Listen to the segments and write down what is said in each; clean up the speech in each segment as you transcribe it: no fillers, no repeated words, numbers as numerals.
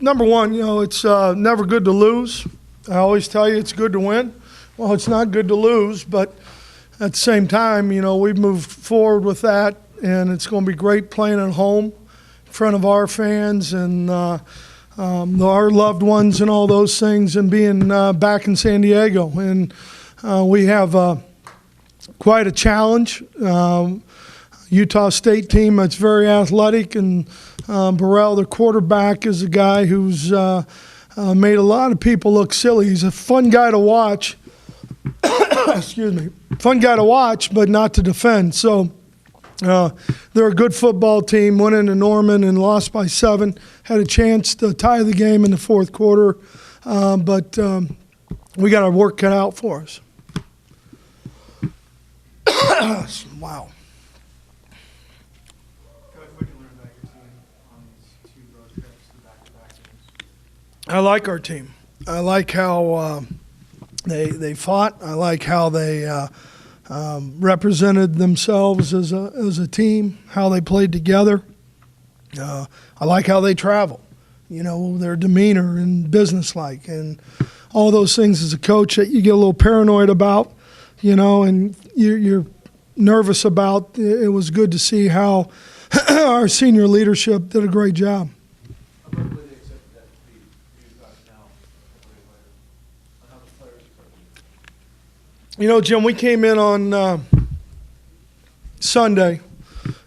number one, it's never good to lose. I always tell you it's good to win. Well, it's not good to lose, but at the same time, we've moved forward with that, and it's going to be great playing at home in front of our fans and our loved ones and all those things, and being back in San Diego. And we have quite a challenge. Utah State team that's very athletic, and Burrell, the quarterback, is a guy who's made a lot of people look silly. He's a fun guy to watch. Excuse me. Fun guy to watch, but not to defend. So they're a good football team. Went into Norman and lost by 7. Had a chance to tie the game in the fourth quarter, but we got our work cut out for us. Wow. I like our team. I like how they fought. I like how they represented themselves as a team, how they played together. I like how they travel, their demeanor and businesslike and all those things as a coach that you get a little paranoid about, and you're nervous about. It was good to see how our senior leadership did a great job. Jim, we came in on Sunday,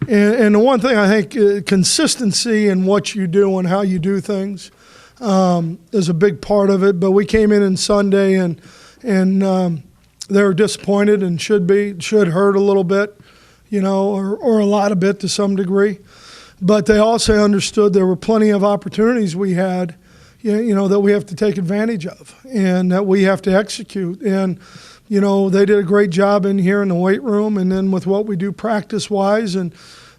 and the one thing I think, consistency in what you do and how you do things is a big part of it. But we came in on Sunday, and they were disappointed and should hurt a little bit, or a lot of bit to some degree. But they also understood there were plenty of opportunities we had, that we have to take advantage of and that we have to execute. And they did a great job in here in the weight room, and then with what we do practice-wise. And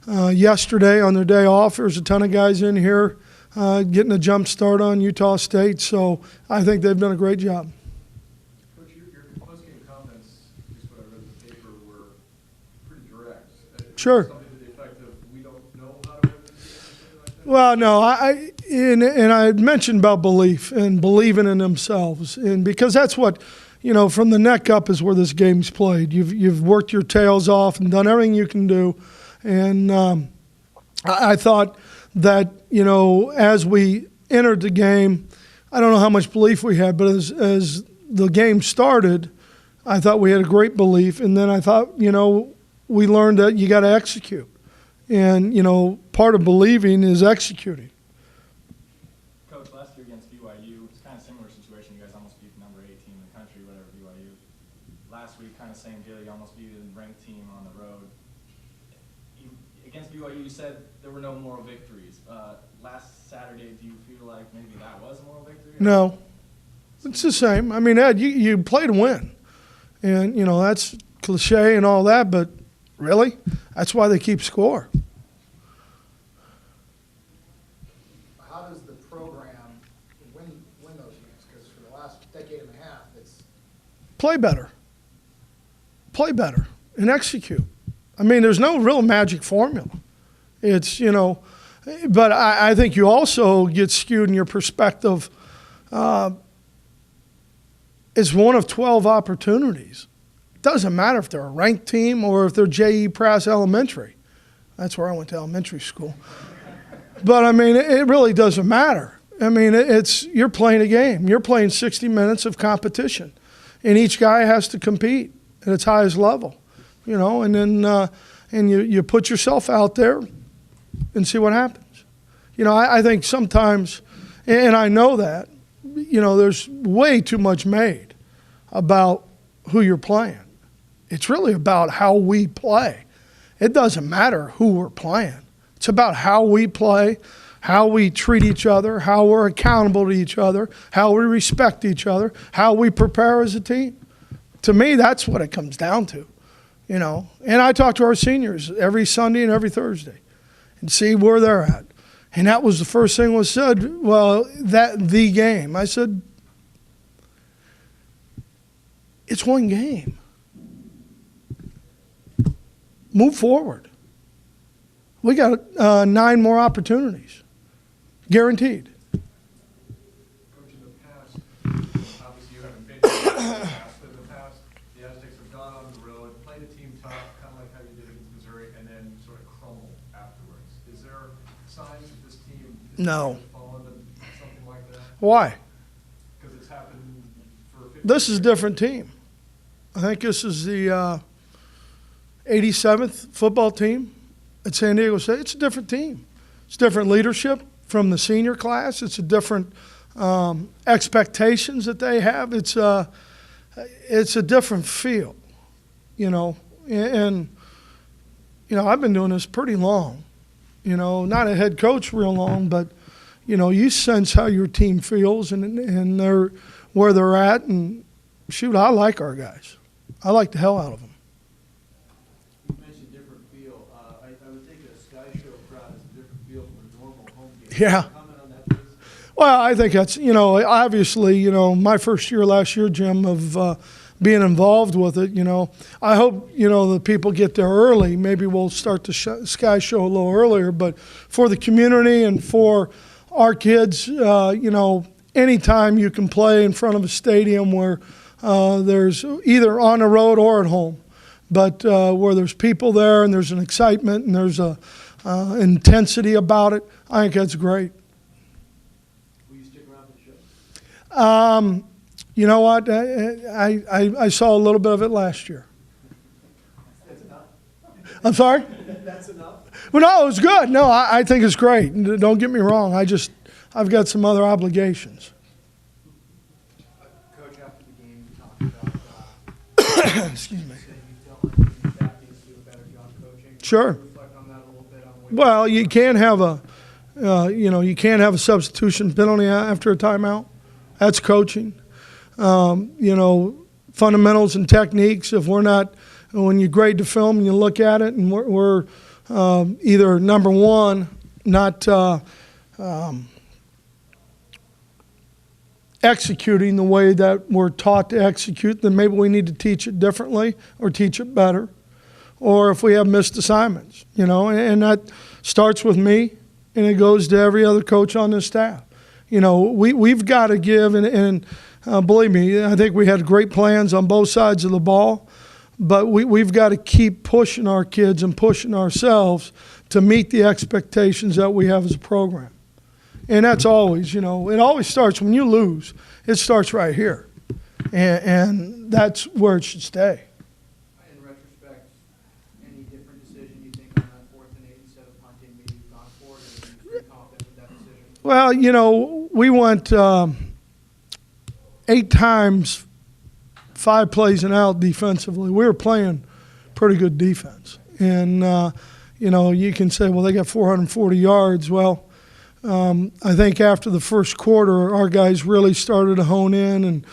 yesterday on their day off, there's a ton of guys in here getting a jump start on Utah State. So I think they've done a great job. Coach, your post-game comments, at least what I read in the paper, were pretty direct. Sure. Something to the effect of, we don't know how to win this game, something like that? Well, no, I mentioned about belief and believing in themselves, and because that's what – from the neck up is where this game's played. You've worked your tails off and done everything you can do. And I thought that, as we entered the game, I don't know how much belief we had, but as the game started, I thought we had a great belief. And then I thought, we learned that you got to execute. And, part of believing is executing. Coach, last year against BYU, it's kind of similar situation. You guys almost beat the number 8 team in the country, whatever, BYU. Last week, kind of same deal. You almost beat a ranked team on the road. Against BYU, you said there were no moral victories. Last Saturday, do you feel like maybe that was a moral victory? No. It's the same. I mean, Ed, you play to win. And, that's cliche and all that, but really, that's why they keep score. How does the program win those games? Because for the last decade and a half, it's Play better, and execute. I mean, there's no real magic formula. It's, but I think you also get skewed in your perspective. It's one of 12 opportunities. It doesn't matter if they're a ranked team or if they're J.E. Prass Elementary. That's where I went to elementary school. But, I mean, it really doesn't matter. I mean, you're playing a game. You're playing 60 minutes of competition. And each guy has to compete at its highest level, and then and you put yourself out there and see what happens. I think sometimes, and I know that, there's way too much made about who you're playing. It's really about how we play. It doesn't matter who we're playing. It's about how we play, how we treat each other, how we're accountable to each other, how we respect each other, how we prepare as a team. To me, that's what it comes down to, And I talk to our seniors every Sunday and every Thursday and see where they're at. And that was the first thing was said, well, the game. I said, it's one game. Move forward. We got 9 more opportunities, guaranteed. signs that this team is No. going to fall into something like that? Why? Because it's happened for 50 This is a years. different team. I think this is the 87th football team at San Diego State. It's a different team. It's different leadership from the senior class. It's a different expectations that they have. It's a different feel, you know. And you know, I've been doing this pretty long. You know, not a head coach real long, but you know, you sense how your team feels and they're where they're at. And shoot, I like our guys. I like the hell out of them. You mentioned different feel. I would think a Sky Show crowd is a different feel from a normal home game. Yeah. Can you comment on that, please? Well, I think that's, you know, obviously, you know, my first year last year, Jim, of being involved with it, you know, I hope, you know, the people get there early. Maybe we'll start the Sky Show a little earlier. But for the community and for our kids, you know, anytime you can play in front of a stadium where there's either on the road or at home, but where there's people there and there's an excitement and there's a intensity about it, I think that's great. Will you stick around for the show? You know what? I saw a little bit of it last year. That's enough. I'm sorry? That's enough. Well, no, it was good. No, I think it's great. Don't get me wrong. I've got some other obligations. Coach, after the game, you talked about, Excuse me. you said you felt like the staff needs to do a better job coaching. Sure. Can you reflect on that a little bit on what Well, you can't have you can't have a substitution penalty after a timeout. That's coaching. You know, fundamentals and techniques. If we're not, when you grade the film and you look at it, and we're either number one, not executing the way that we're taught to execute, then maybe we need to teach it differently or teach it better. Or if we have missed assignments, you know, and that starts with me and it goes to every other coach on this staff. You know, we've got to give, and believe me, I think we had great plans on both sides of the ball, but we've got to keep pushing our kids and pushing ourselves to meet the expectations that we have as a program. And that's always, you know, it always starts when you lose. It starts right here, and that's where it should stay. In retrospect, any different decision you think on that 4th and 8 instead of punting, maybe you've gone for it, or are you pretty confident with that decision? Well, you know, we went 8 times, 5 plays and out defensively. We were playing pretty good defense. And, you know, you can say, well, they got 440 yards. Well, I think after the first quarter, our guys really started to hone in and,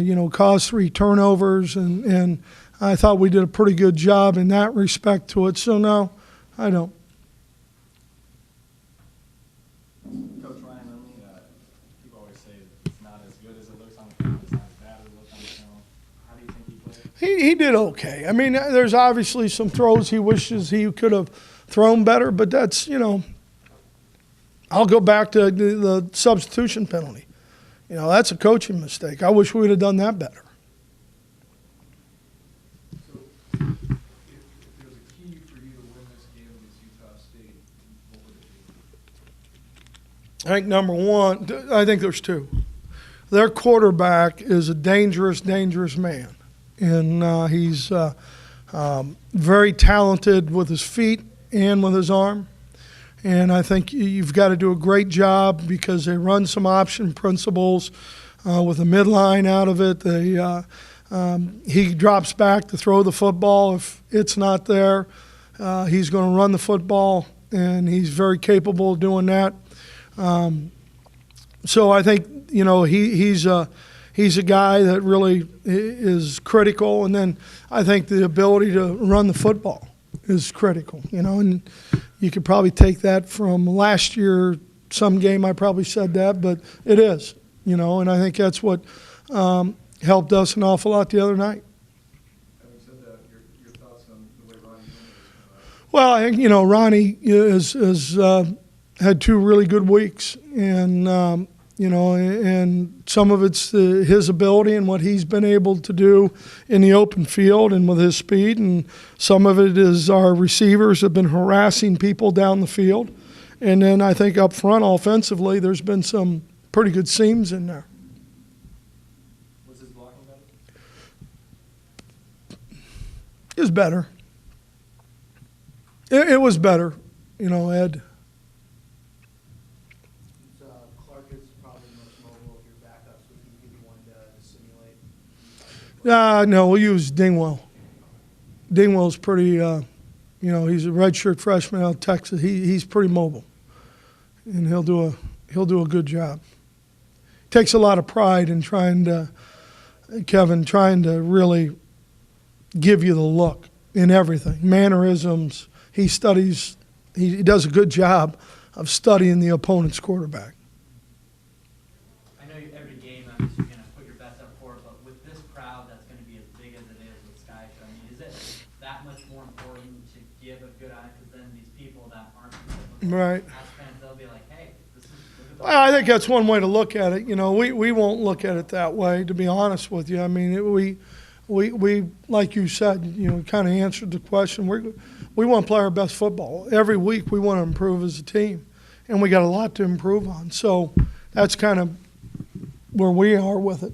you know, caused 3 turnovers. And I thought we did a pretty good job in that respect to it. So, no, I don't. Coach Ryan Lindley, people always say it's not as good as it looks on the film, it's not as bad as it looks on the film. How do you think he played? He did okay. I mean, there's obviously some throws he wishes he could have thrown better, but that's, you know, I'll go back to the substitution penalty. You know, that's a coaching mistake. I wish we would have done that better. So, if there was a key for you to win this game against Utah State, what would it be? I think number one, I think there's 2. Their quarterback is a dangerous, dangerous man. And he's very talented with his feet and with his arm. And I think you've got to do a great job because they run some option principles with a midline out of it. He drops back to throw the football. If it's not there, he's going to run the football, and he's very capable of doing that. So I think, you know, he's a guy that really is critical. And then I think the ability to run the football is critical, you know, and you could probably take that from last year. Some game I probably said that, but it is, you know, and I think that's what helped us an awful lot the other night. Having said that, your thoughts on the way Ronnie Lindley is Well, I think, you know, Ronnie has had 2 really good weeks, and you know, and some of it's his ability and what he's been able to do in the open field and with his speed, and some of it is our receivers have been harassing people down the field, And then I think up front offensively, there's been some pretty good seams in there. Was his blocking better? It was better. It was better, you know, Ed. Clark is probably the most mobile of your backups. Would he be one to simulate? No, we'll use Dingwell. Dingwell's pretty, you know, he's a redshirt freshman out of Texas. He's pretty mobile, and he'll do a good job. Takes a lot of pride in trying to really give you the look in everything, mannerisms. He studies. He does a good job of studying the opponent's quarterback. I know every game, obviously, you're going to put your best up for it, but with this crowd that's going to be as big as it is with Sky Show, I mean, is it that much more important to give a good eye? Because then these people that aren't Right. as fans, they'll be like, hey, this is look at the Well, I think that's one way to look at it. You know, we won't look at it that way, to be honest with you. I mean, we like you said, you know, kind of answered the question. We want to play our best football. Every week we want to improve as a team, and we got a lot to improve on. So that's kind of where we are with it.